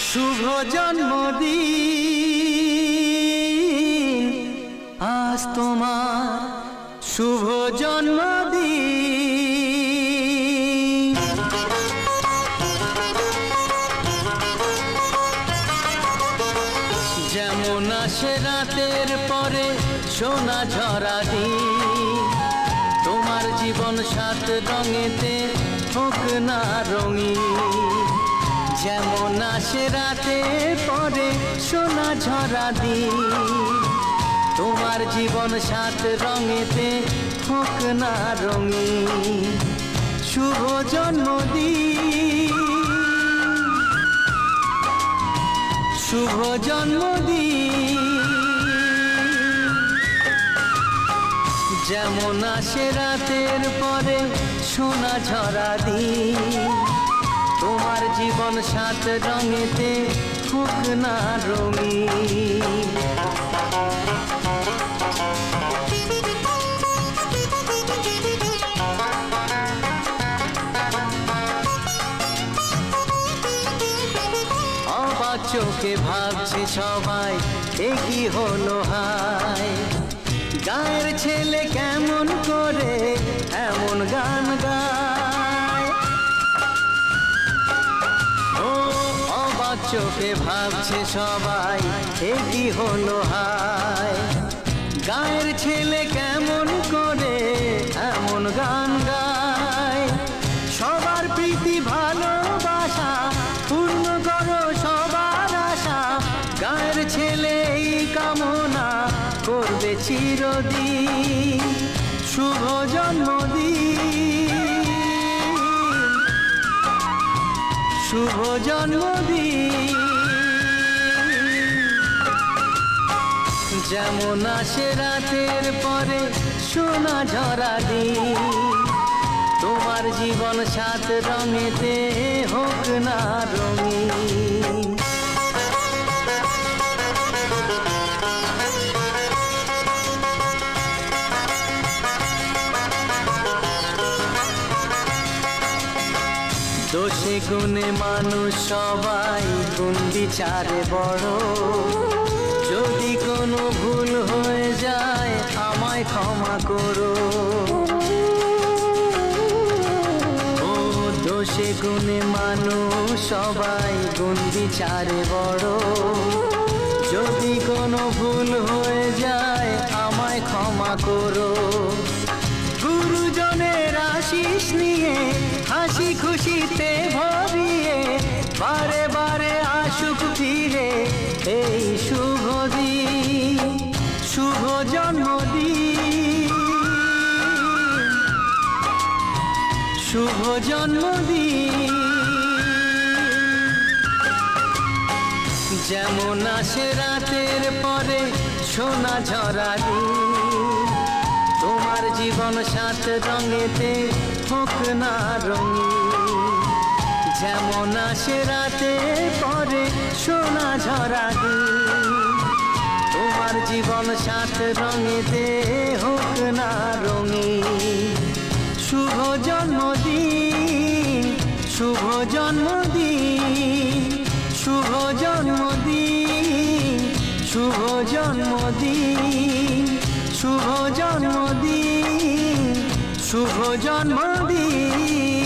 শুভ জন্মদিন আজ তোমার, শুভ জন্মদিন। যেমন আসে রাতের পরে সোনা ঝরা দিন, তোমার জীবন সাত রঙেতে হোক না রঙিন। যেমন আসে রাতের পরে সোনা ঝরা দিন, তোমার জীবন সাত রঙেতে হোক না রঙিন। শুভ জন্মদিন, শুভ জন্মদিন। যেমন আসে রাতের পরে সোনা ঝরা দিন, তোমার জীবন সাত রঙেতে হোক না রঙিন। অবাক চোখে ভাবছে সবাই এ কি হলো হায়, গায়ের ছেলে কেমন করে এমন গান গায়। ও অবাক চোখে ভাবছে সবাই এ কি হলো হায়, গায়ের ছেলে কেমন করে এমন গান গায়। সবার প্রীতি ভালোবাসা পূর্ণ করো সবার আশা, গায়ের ছেলে এই কামনা করবে চিরদিন। শুভ জন্মদিন, শুভ জন্মদিন। যেমন আসে রাতের পরে সোনা ঝরা দিন, তোমার জীবন সাত রঙেতে হোক না রঙিন। দোষে গুণে মানুষ সবাই, গুণ বিচারে বড়। যদি কোনো ভুল হয়ে যায় আমায় ক্ষমা করো। ও দোষে গুণে মানুষ সবাই, গুণ বিচারে বড়। যদি কোনো ভুল হয়ে যায় আমায় ক্ষমা করো। গুরুজনের আশিস নিয়ে হাসি খুশিতে ভরিয়ে, বারে বারে আসুক ফিরে এই শুভ দিন। শুভ জন্মদিন, শুভ জন্মদিন। যেমন আসে রাতের পরে সোনা ঝরা দিন, তোমার জীবন সাত রঙেতে হোক না রঙিন। যেমন আসে রাতের পরে সোনা ঝরা দিন, তোমার জীবন সাত রঙেতে হোক না রঙিন। শুভ জন্মদিন, শুভ জন্মদিন, শুভ জন্মদিন, শুভ জন্মদিন, শুভ জন্মদিন, শুভ জন্মদিন।